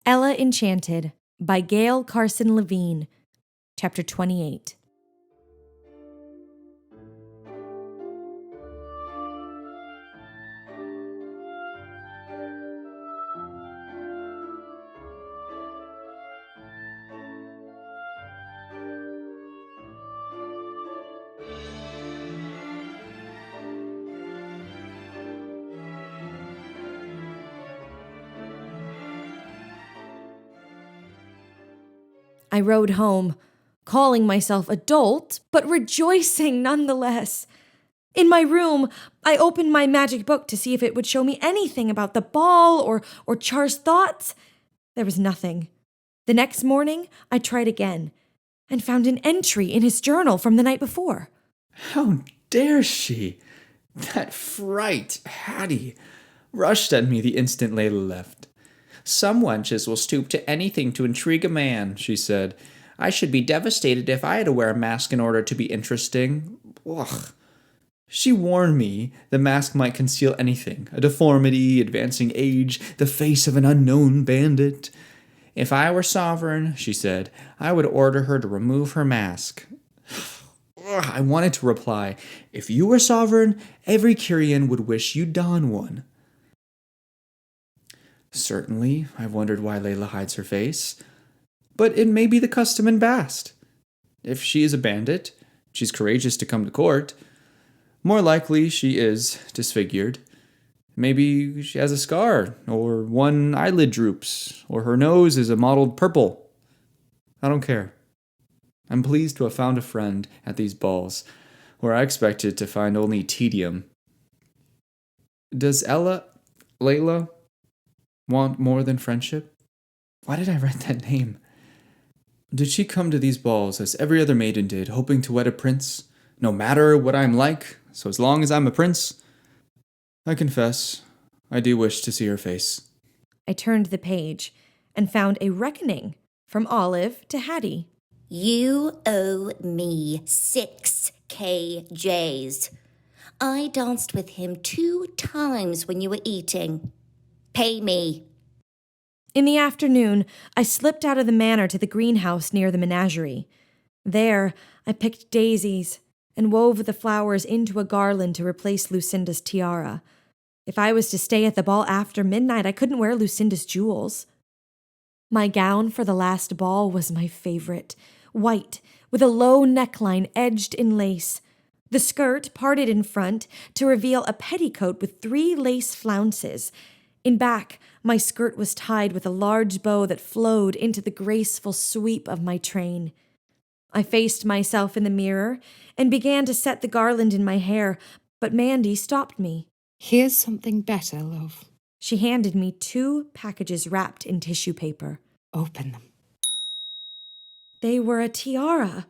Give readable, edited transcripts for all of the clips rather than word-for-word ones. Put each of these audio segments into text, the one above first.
Ella Enchanted by Gail Carson Levine, Chapter 28. I rode home, calling myself adult, but rejoicing nonetheless. In my room, I opened my magic book to see if it would show me anything about the ball or CHAR's thoughts. There was nothing. The next morning, I tried again and found an entry in his journal from the night before. How dare she? That fright, Hattie, rushed at me the instant Layla left. Some wenches will stoop to anything to intrigue a man, she said. I should be devastated if I had to wear a mask in order to be interesting. Ugh. She warned me the mask might conceal anything, a deformity, advancing age, the face of an unknown bandit. If I were sovereign, she said, I would order her to remove her mask. I wanted to reply, if you were sovereign, every Kyrian would wish you'd don one. Certainly, I've wondered why Layla hides her face. But it may be the custom in Bast. If she is a bandit, she's courageous to come to court. More likely, she is disfigured. Maybe she has a scar, or one eyelid droops, or her nose is a mottled purple. I don't care. I'm pleased to have found a friend at these balls, where I expected to find only tedium. Does Layla, want more than friendship? Why did I write that name? Did she come to these balls as every other maiden did, hoping to wed a prince? No matter what I'm like, so as long as I'm a prince? I confess, I do wish to see her face. I turned the page and found a reckoning from Olive to Hattie. You owe me 6 KJs. I danced with him 2 times when you were eating. Pay me. In the afternoon, I slipped out of the manor to the greenhouse near the menagerie. There, I picked daisies and wove the flowers into a garland to replace Lucinda's tiara. If I was to stay at the ball after midnight, I couldn't wear Lucinda's jewels. My gown for the last ball was my favorite, white, with a low neckline edged in lace. The skirt parted in front to reveal a petticoat with 3 lace flounces. In back, my skirt was tied with a large bow that flowed into the graceful sweep of my train. I faced myself in the mirror and began to set the garland in my hair, but Mandy stopped me. Here's something better, love. She handed me 2 packages wrapped in tissue paper. Open them. They were a tiara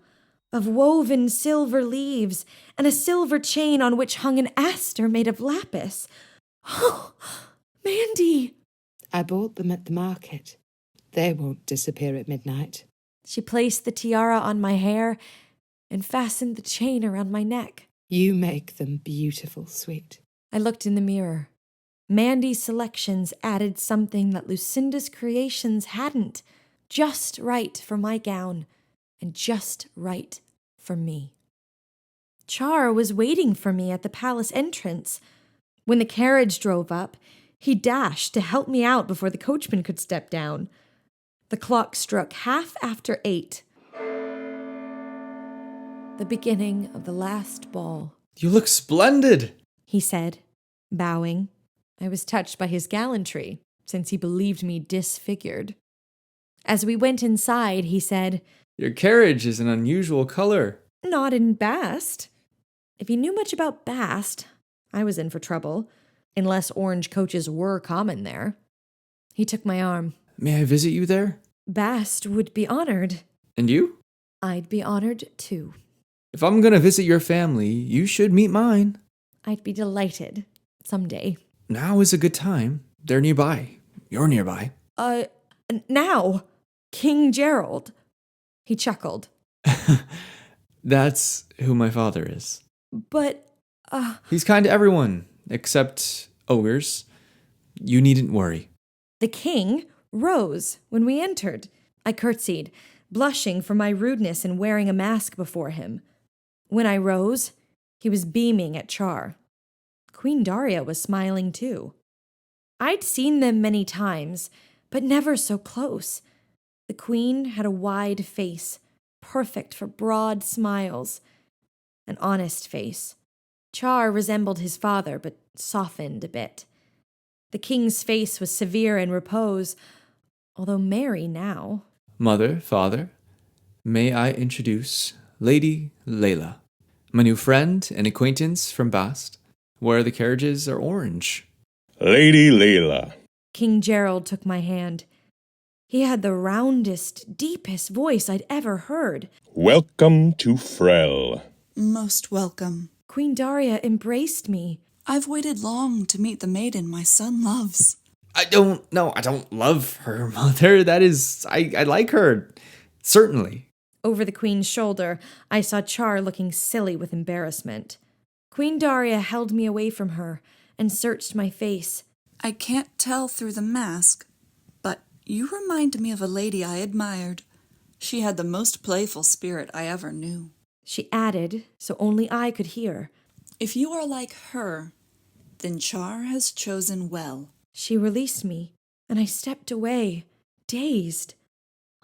of woven silver leaves and a silver chain on which hung an aster made of lapis. Oh, Mandy! I bought them at the market. They won't disappear at midnight. She placed the tiara on my hair and fastened the chain around my neck. You make them beautiful, sweet. I looked in the mirror. Mandy's selections added something that Lucinda's creations hadn't. Just right for my gown, and just right for me. CHAR was waiting for me at the palace entrance. When the carriage drove up, he dashed to help me out before the coachman could step down. The clock struck 8:30. The beginning of the last ball. You look splendid, he said, bowing. I was touched by his gallantry, since he believed me disfigured. As we went inside, he said, Your carriage is an unusual color. Not in Bast. If he knew much about Bast, I was in for trouble, unless orange coaches were common there. He took my arm. May I visit you there? Bast would be honored. And you? I'd be honored, too. If I'm going to visit your family, you should meet mine. I'd be delighted. Someday. Now is a good time. They're nearby. You're nearby. Now? King JERROLD. He chuckled. That's who my father is. But, He's kind to everyone, except ogres. You needn't worry. The king rose when we entered. I curtsied, blushing for my rudeness in wearing a mask before him. When I rose, he was beaming at CHAR. Queen Daria was smiling too. I'd seen them many times, but never so close. The queen had a wide face, perfect for broad smiles. An honest face. CHAR resembled his father, but softened a bit. The king's face was severe in repose, although merry now. Mother, father, may I introduce Lady Layla, my new friend and acquaintance from Bast, where the carriages are orange. Lady Layla. King JERROLD took my hand. He had the roundest, deepest voice I'd ever heard. Welcome to Frel. Most welcome. Queen Daria embraced me. I've waited long to meet the maiden my son loves. I don't love her, Mother. I like her. Certainly. Over the queen's shoulder, I saw CHAR looking silly with embarrassment. Queen Daria held me away from her and searched my face. I can't tell through the mask, but you remind me of a lady I admired. She had the most playful spirit I ever knew. She added, so only I could hear. If you are like her, then CHAR has chosen well. She released me, and I stepped away, dazed.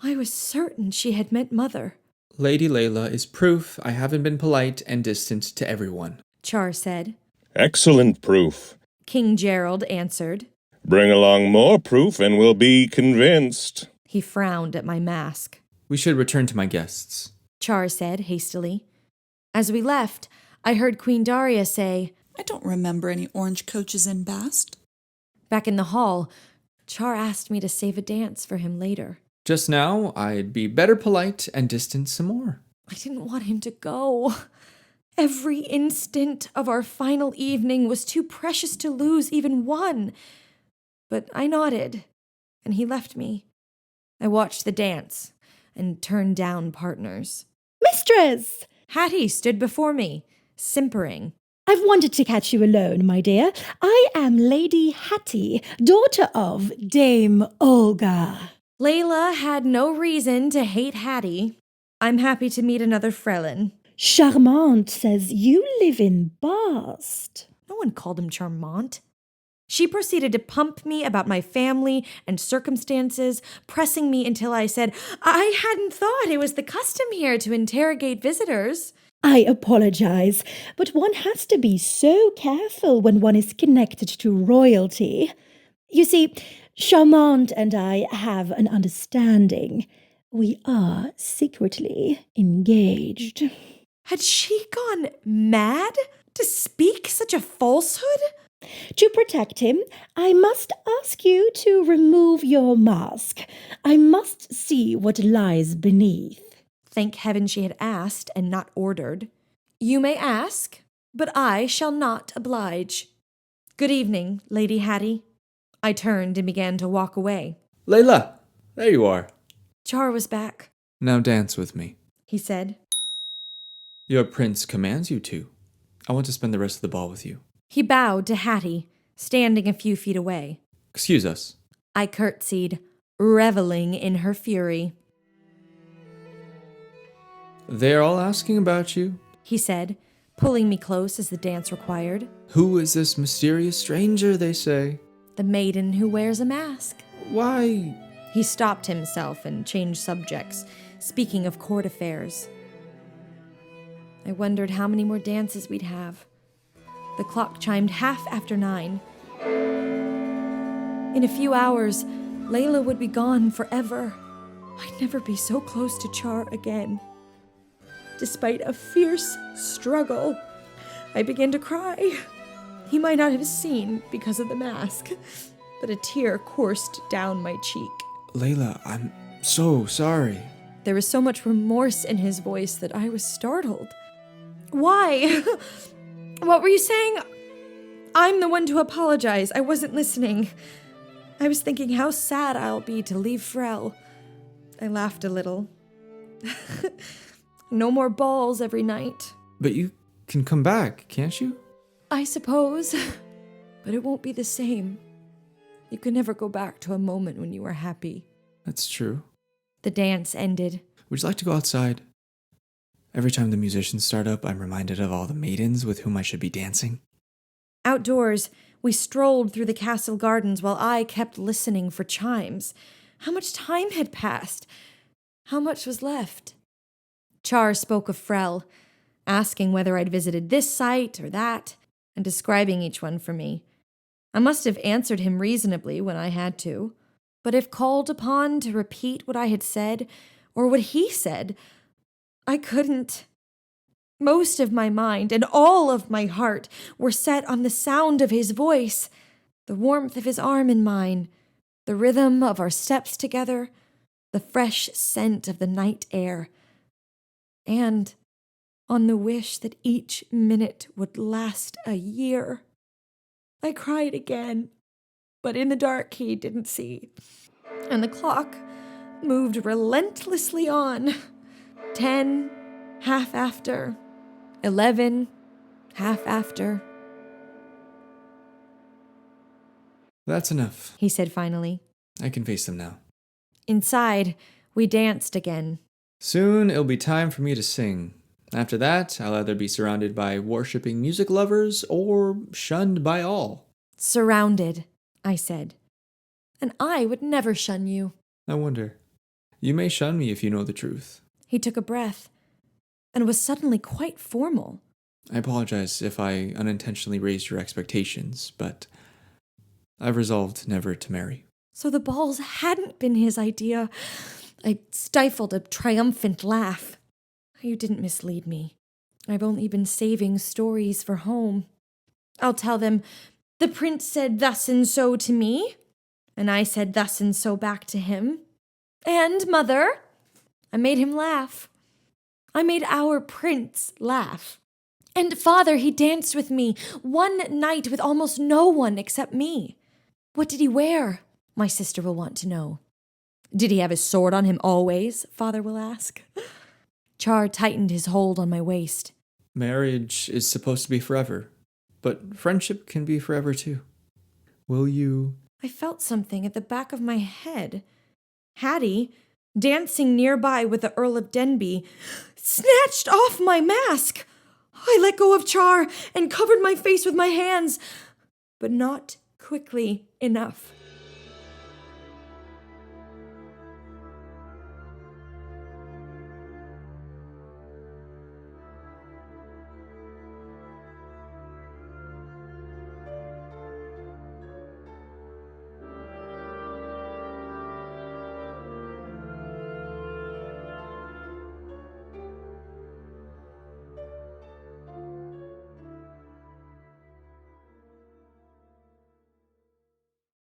I was certain she had meant Mother. Lady Layla is proof I haven't been polite and distant to everyone, CHAR said. Excellent proof. King JERROLD answered. Bring along more proof and we'll be convinced. He frowned at my mask. We should return to my guests, CHAR said hastily. As we left, I heard Queen Daria say, I don't remember any orange coaches in Bast. Back in the hall, CHAR asked me to save a dance for him later. Just now, I'd be better polite and distant some more. I didn't want him to go. Every instant of our final evening was too precious to lose even one. But I nodded, and he left me. I watched the dance and turned down partners. Mistress! Hattie stood before me, simpering. I've wanted to catch you alone, my dear. I am Lady Hattie, daughter of Dame Olga. Layla had no reason to hate Hattie. I'm happy to meet another Frelin. Charmant says you live in Bast. No one called him Charmant. She proceeded to pump me about my family and circumstances, pressing me until I said, I hadn't thought it was the custom here to interrogate visitors. I apologize, but one has to be so careful when one is connected to royalty. You see, Charmant and I have an understanding. We are secretly engaged. Had she gone mad to speak such a falsehood? To protect him, I must ask you to remove your mask. I must see what lies beneath. Thank heaven she had asked and not ordered. You may ask, but I shall not oblige. Good evening, Lady Hattie. I turned and began to walk away. Layla, there you are. CHAR was back. Now dance with me. He said. Your prince commands you to. I want to spend the rest of the ball with you. He bowed to Hattie, standing a few feet away. Excuse us. I curtsied, reveling in her fury. They're all asking about you, He said, pulling me close as the dance required. Who is this mysterious stranger, they say? The maiden who wears a mask. Why? He stopped himself and changed subjects, speaking of court affairs. I wondered how many more dances we'd have. The clock chimed 9:30. In a few hours, Layla would be gone forever. I'd never be so close to CHAR again. Despite a fierce struggle, I began to cry. He might not have seen because of the mask, but a tear coursed down my cheek. Layla, I'm so sorry. There was so much remorse in his voice that I was startled. Why? What were you saying? I'm the one to apologize. I wasn't listening. I was thinking how sad I'll be to leave Frel. I laughed a little. No more balls every night. But you can come back, can't you? I suppose, but it won't be the same. You can never go back to a moment when you were happy. That's true. The dance ended. Would you like to go outside? Every time the musicians start up, I'm reminded of all the maidens with whom I should be dancing. Outdoors, we strolled through the castle gardens while I kept listening for chimes. How much time had passed? How much was left? Char spoke of Frel, asking whether I'd visited this site or that, and describing each one for me. I must have answered him reasonably when I had to, but if called upon to repeat what I had said, or what he said, I couldn't. Most of my mind and all of my heart were set on the sound of his voice, the warmth of his arm in mine, the rhythm of our steps together, the fresh scent of the night air, and on the wish that each minute would last a year. I cried again, but in the dark he didn't see, and the clock moved relentlessly on. 10, half after. 11, half after. That's enough. He said finally. I can face them now. Inside, we danced again. Soon it'll be time for me to sing. After that, I'll either be surrounded by worshipping music lovers or shunned by all. Surrounded, I said. And I would never shun you. I wonder. You may shun me if you know the truth. He took a breath and was suddenly quite formal. I apologize if I unintentionally raised your expectations, but I've resolved never to marry. So the balls hadn't been his idea. I stifled a triumphant laugh. You didn't mislead me. I've only been saving stories for home. I'll tell them, the prince said thus and so to me, and I said thus and so back to him. And, Mother, I made him laugh. I made our prince laugh. And, Father, he danced with me one night with almost no one except me. What did he wear? My sister will want to know. Did he have his sword on him always? Father will ask. Char tightened his hold on my waist. Marriage is supposed to be forever, but friendship can be forever too. Will you? I felt something at the back of my head. Hattie, dancing nearby with the Earl of Denby, snatched off my mask. I let go of Char and covered my face with my hands, but not quickly enough.